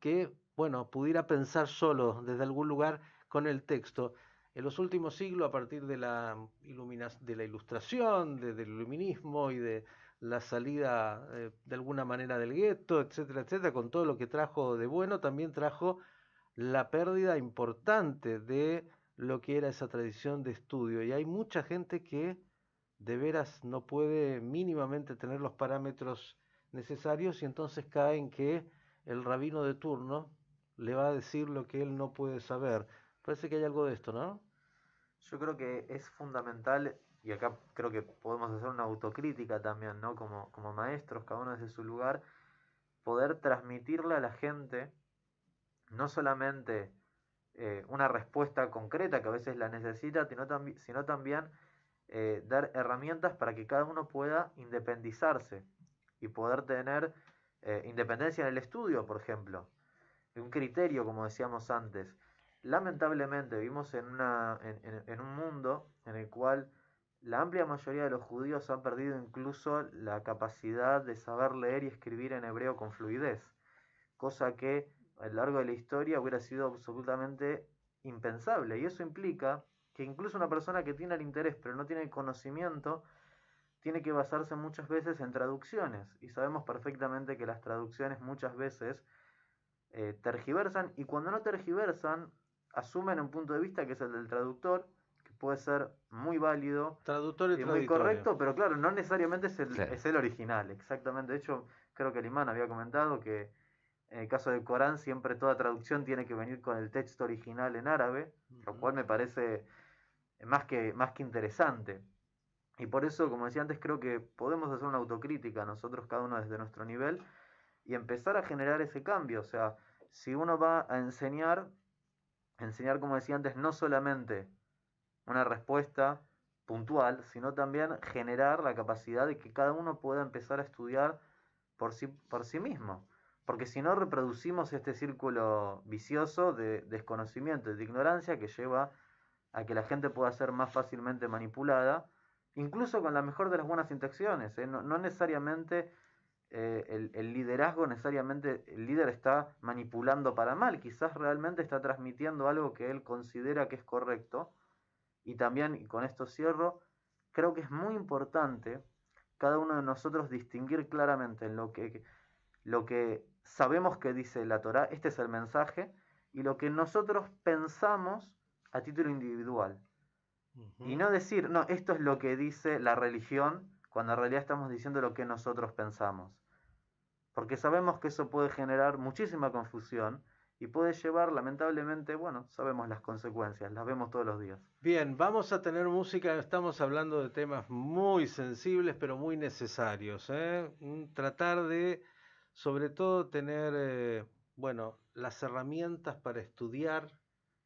C: que, bueno, pudiera pensar solo desde algún lugar con el texto. En los últimos siglos, a partir de de la ilustración, del iluminismo y de la salida de alguna manera del gueto, etcétera, etcétera, con todo lo que trajo de bueno, también trajo la pérdida importante de lo que era esa tradición de estudio. Y hay mucha gente que de veras no puede mínimamente tener los parámetros necesarios y entonces cae en que el rabino de turno le va a decir lo que él no puede saber. Parece que hay algo de esto, ¿no?
D: Yo creo que es fundamental, y acá creo que podemos hacer una autocrítica también, ¿no? Como maestros, cada uno desde su lugar, poder transmitirle a la gente no solamente una respuesta concreta que a veces la necesita, sino también dar herramientas para que cada uno pueda independizarse y poder tener independencia en el estudio, por ejemplo. Un criterio, como decíamos antes. Lamentablemente vivimos en un mundo en el cual la amplia mayoría de los judíos han perdido incluso la capacidad de saber leer y escribir en hebreo con fluidez, cosa que a lo largo de la historia hubiera sido absolutamente impensable. Y eso implica que incluso una persona que tiene el interés pero no tiene el conocimiento, tiene que basarse muchas veces en traducciones. Y sabemos perfectamente que las traducciones muchas veces tergiversan, y cuando no tergiversan, asumen un punto de vista que es el del traductor, que puede ser muy válido
C: Traductor y
D: y muy correcto, pero claro, no necesariamente
E: Claro.
D: es el original, exactamente. De hecho, creo que el imán había comentado que en el caso del Corán siempre toda traducción tiene que venir con el texto original en árabe, lo cual me parece más que interesante. Y por eso, como decía antes, creo que podemos hacer una autocrítica nosotros, cada uno desde nuestro nivel, y empezar a generar ese cambio. O sea, si uno va a enseñar, como decía antes, no solamente una respuesta puntual, sino también generar la capacidad de que cada uno pueda empezar a estudiar por sí mismo. Porque si no, reproducimos este círculo vicioso de desconocimiento y de ignorancia que lleva a que la gente pueda ser más fácilmente manipulada, incluso con la mejor de las buenas intenciones. No necesariamente el liderazgo, necesariamente el líder está manipulando para mal, quizás realmente está transmitiendo algo que él considera que es correcto. Y también, y con esto cierro, creo que es muy importante cada uno de nosotros distinguir claramente en lo que sabemos que dice la Torá, este es el mensaje, y lo que nosotros pensamos a título individual. Y no decir, no, esto es lo que dice la religión, cuando en realidad estamos diciendo lo que nosotros pensamos. Porque sabemos que eso puede generar muchísima confusión y puede llevar, lamentablemente, bueno, sabemos las consecuencias, las vemos todos los días.
C: Bien, vamos a tener música, estamos hablando de temas muy sensibles pero muy necesarios, ¿eh? Tratar de, sobre todo, tener, bueno, las herramientas para estudiar,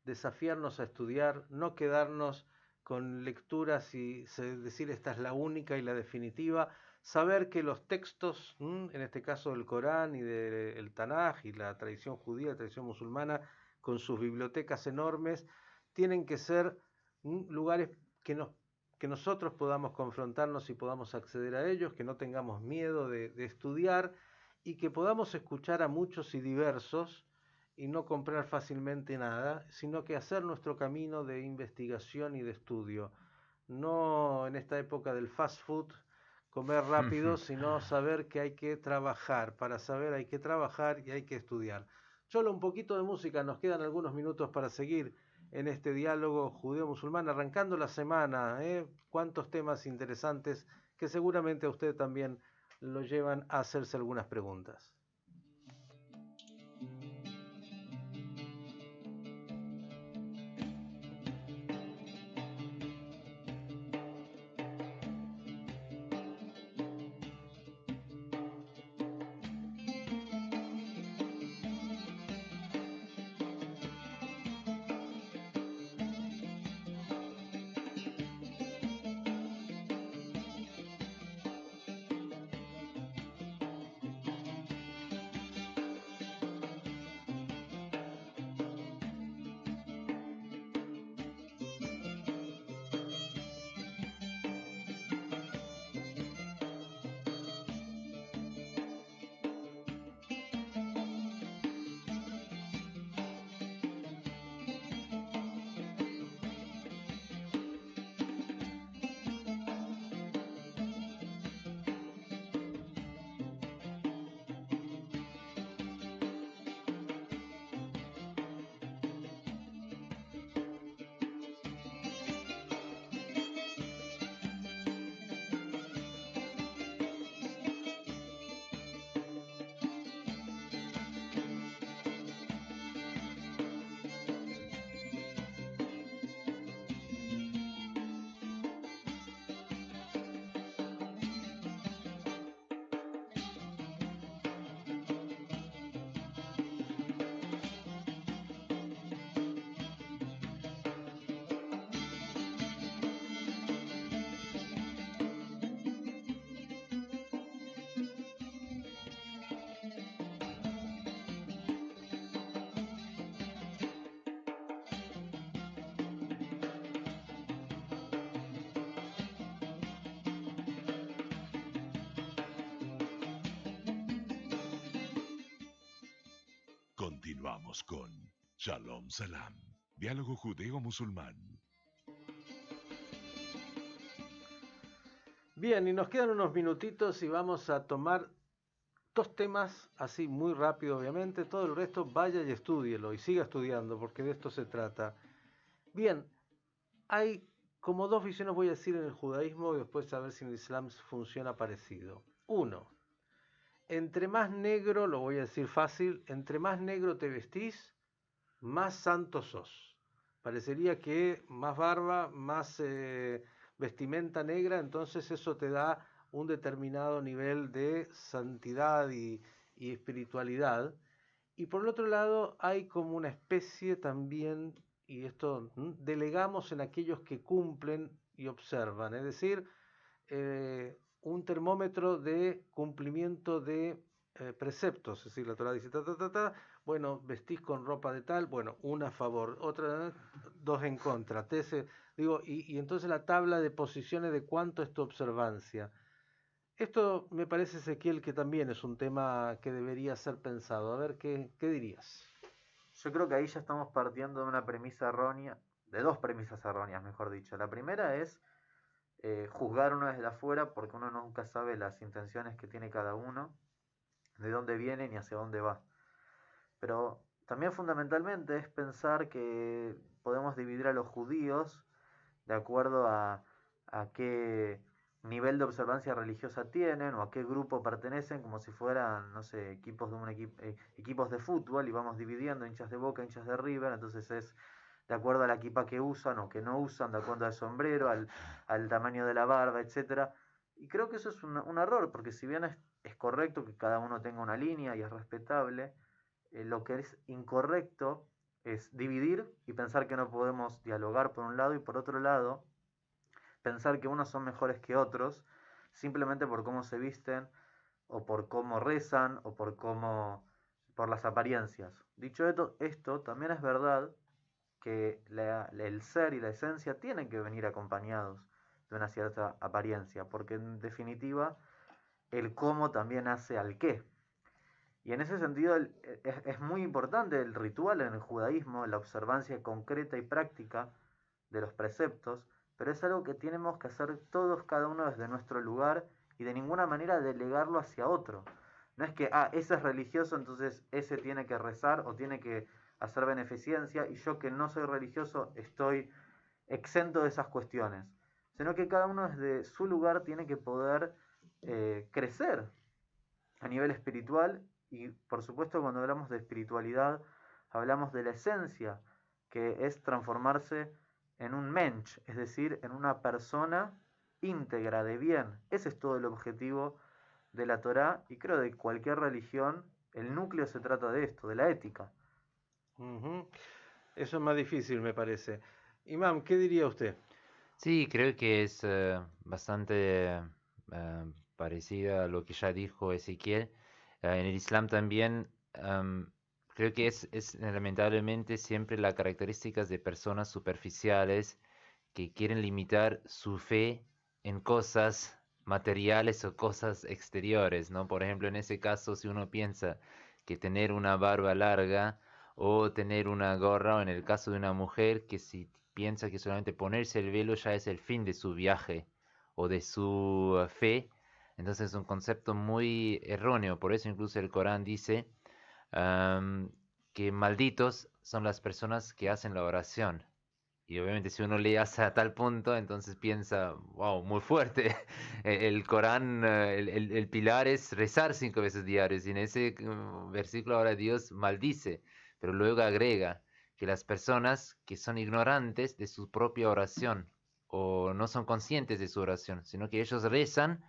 C: desafiarnos a estudiar, no quedarnos con lecturas y decir esta es la única y la definitiva, saber que los textos, en este caso del Corán y del Tanaj y la tradición judía, la tradición musulmana, con sus bibliotecas enormes, tienen que ser lugares que nosotros podamos confrontarnos y podamos acceder a ellos, que no tengamos miedo de estudiar y que podamos escuchar a muchos y diversos y no comprar fácilmente nada, sino que hacer nuestro camino de investigación y de estudio. No en esta época del fast food, comer rápido, sino saber que hay que trabajar. Para saber hay que trabajar y hay que estudiar. Solo un poquito de música, nos quedan algunos minutos para seguir en este diálogo judeo-musulmán, arrancando la semana, cuántos temas interesantes que seguramente a usted también lo llevan a hacerse algunas preguntas.
A: Continuamos con Shalom Salam, diálogo judeo-musulmán.
C: Bien, y nos quedan unos minutitos y vamos a tomar dos temas así muy rápido, obviamente. Todo el resto vaya y estúdielo y siga estudiando porque de esto se trata. Bien, hay como dos visiones, voy a decir, en el judaísmo y después a ver si en el Islam funciona parecido. Uno, entre más negro, lo voy a decir fácil, entre más negro te vestís, más santo sos. Parecería que más barba, más vestimenta negra, entonces eso te da un determinado nivel de santidad y espiritualidad. Y por el otro lado hay como una especie también, y esto delegamos en aquellos que cumplen y observan, es decir, un termómetro de cumplimiento de preceptos, es decir, la Torah dice ta, ta, ta, ta, bueno, vestís con ropa de tal, bueno, una a favor, otra, dos en contra, digo, y entonces la tabla de posiciones de cuánto es tu observancia. Esto me parece, Ezequiel, que también es un tema que debería ser pensado. A ver, ¿qué dirías?
D: Yo creo que ahí ya estamos partiendo de una premisa errónea, de dos premisas erróneas, mejor dicho. La primera es juzgar uno desde afuera porque uno nunca sabe las intenciones que tiene cada uno, de dónde viene ni hacia dónde va. Pero también fundamentalmente es pensar que podemos dividir a los judíos de acuerdo a qué nivel de observancia religiosa tienen o a qué grupo pertenecen, como si fueran, no sé, equipos de equipos de fútbol, y vamos dividiendo hinchas de Boca, hinchas de River. Entonces es de acuerdo a la equipa que usan o que no usan, de acuerdo al sombrero, al tamaño de la barba, etcétera. Y creo que eso es un error, porque si bien es correcto que cada uno tenga una línea y es respetable, lo que es incorrecto es dividir y pensar que no podemos dialogar por un lado, y por otro lado pensar que unos son mejores que otros simplemente por cómo se visten o por cómo rezan o por las apariencias. Dicho esto, también es verdad que el ser y la esencia tienen que venir acompañados de una cierta apariencia, porque en definitiva el cómo también hace al qué. Y en ese sentido es muy importante el ritual en el judaísmo, la observancia concreta y práctica de los preceptos, pero es algo que tenemos que hacer todos, cada uno desde nuestro lugar, y de ninguna manera delegarlo hacia otro. No es que, ese es religioso, entonces ese tiene que rezar o tiene que hacer beneficencia, y yo que no soy religioso estoy exento de esas cuestiones, sino que cada uno desde su lugar tiene que poder crecer a nivel espiritual. Y por supuesto, cuando hablamos de espiritualidad hablamos de la esencia, que es transformarse en un mensch, es decir, en una persona íntegra de bien. Ese es todo el objetivo de la Torá, y creo de cualquier religión. El núcleo se trata de esto, de la ética.
C: Eso es más difícil, me parece. Imam, ¿qué diría usted?
E: Sí, creo que es bastante parecida a lo que ya dijo Ezequiel. En el Islam también creo que es lamentablemente siempre las características de personas superficiales que quieren limitar su fe en cosas materiales o cosas exteriores, ¿no? Por ejemplo, en ese caso, si uno piensa que tener una barba larga o tener una gorra, o en el caso de una mujer que si piensa que solamente ponerse el velo ya es el fin de su viaje o de su fe, entonces es un concepto muy erróneo. Por eso incluso el Corán dice que malditos son las personas que hacen la oración. Y obviamente si uno lee hasta tal punto, entonces piensa, wow, muy fuerte. El Corán, el pilar es rezar 5 veces diarias. Y en ese versículo ahora Dios maldice, pero luego agrega que las personas que son ignorantes de su propia oración o no son conscientes de su oración, sino que ellos rezan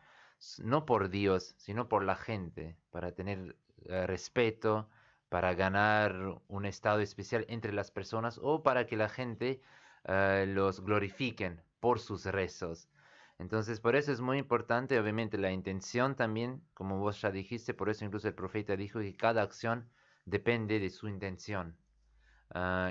E: no por Dios, sino por la gente, para tener respeto, para ganar un estado especial entre las personas o para que la gente los glorifiquen por sus rezos. Entonces, por eso es muy importante, obviamente, la intención también, como vos ya dijiste, por eso incluso el profeta dijo que cada acción depende de su intención.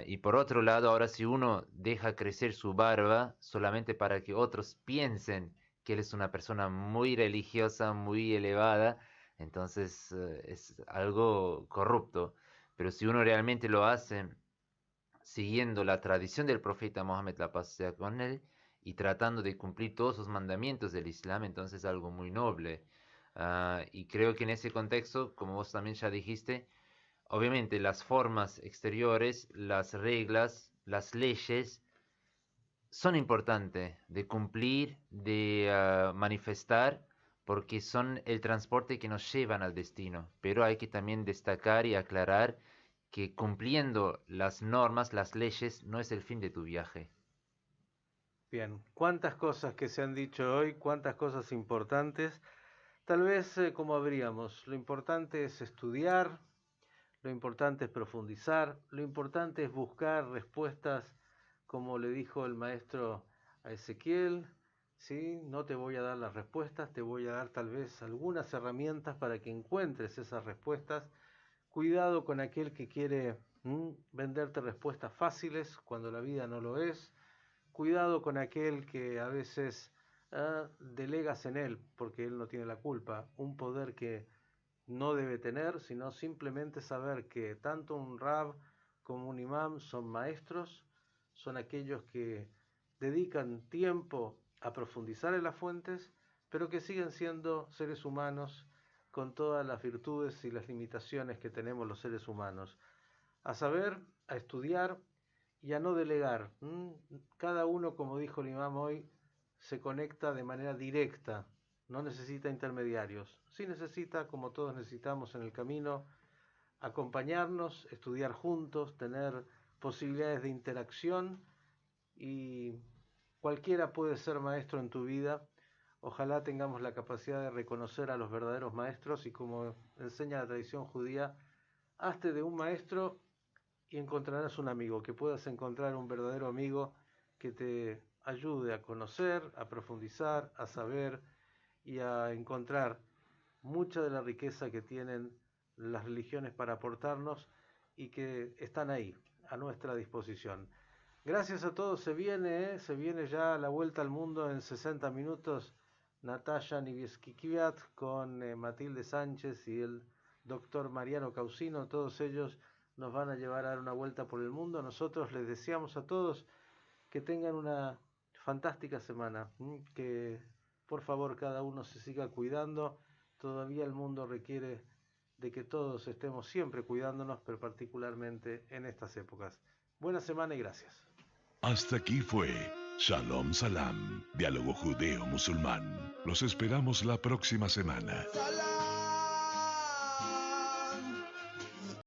E: Y por otro lado, ahora si uno deja crecer su barba solamente para que otros piensen que él es una persona muy religiosa, muy elevada, entonces es algo corrupto. Pero si uno realmente lo hace siguiendo la tradición del profeta Mohammed, la paz sea con él, y tratando de cumplir todos los mandamientos del Islam, entonces es algo muy noble. Y creo que en ese contexto, como vos también ya dijiste, obviamente las formas exteriores, las reglas, las leyes son importantes de cumplir, de manifestar, porque son el transporte que nos llevan al destino. Pero hay que también destacar y aclarar que cumpliendo las normas, las leyes, no es el fin de tu viaje.
C: Bien, cuántas cosas que se han dicho hoy, cuántas cosas importantes. Tal vez, como habríamos, lo importante es estudiar, lo importante es profundizar, lo importante es buscar respuestas, como le dijo el maestro a Ezequiel, ¿sí? No te voy a dar las respuestas, te voy a dar tal vez algunas herramientas para que encuentres esas respuestas. Cuidado con aquel que quiere venderte respuestas fáciles cuando la vida no lo es. Cuidado con aquel que a veces delegas en él, porque él no tiene la culpa, un poder que no debe tener, sino simplemente saber que tanto un rab como un imam son maestros, son aquellos que dedican tiempo a profundizar en las fuentes, pero que siguen siendo seres humanos con todas las virtudes y las limitaciones que tenemos los seres humanos. A saber, a estudiar y a no delegar. Cada uno, como dijo el imam hoy, se conecta de manera directa, no necesita intermediarios. Sí necesita, como todos necesitamos en el camino, acompañarnos, estudiar juntos, tener posibilidades de interacción, y cualquiera puede ser maestro en tu vida. Ojalá tengamos la capacidad de reconocer a los verdaderos maestros y, como enseña la tradición judía, hazte de un maestro y encontrarás un amigo, que puedas encontrar un verdadero amigo que te ayude a conocer, a profundizar, a saber y a encontrar mucha de la riqueza que tienen las religiones para aportarnos y que están ahí, a nuestra disposición. Gracias a todos. Se viene ya la vuelta al mundo en 60 minutos. Natalia Nivieskikiviat con Matilde Sánchez y el doctor Mariano Causino, todos ellos nos van a llevar a dar una vuelta por el mundo. Nosotros les deseamos a todos que tengan una fantástica semana, que por favor cada uno se siga cuidando. Todavía el mundo requiere de que todos estemos siempre cuidándonos, pero particularmente en estas épocas. Buena semana y gracias.
A: Hasta aquí fue Shalom Salam, diálogo judeo-musulmán. Los esperamos la próxima semana.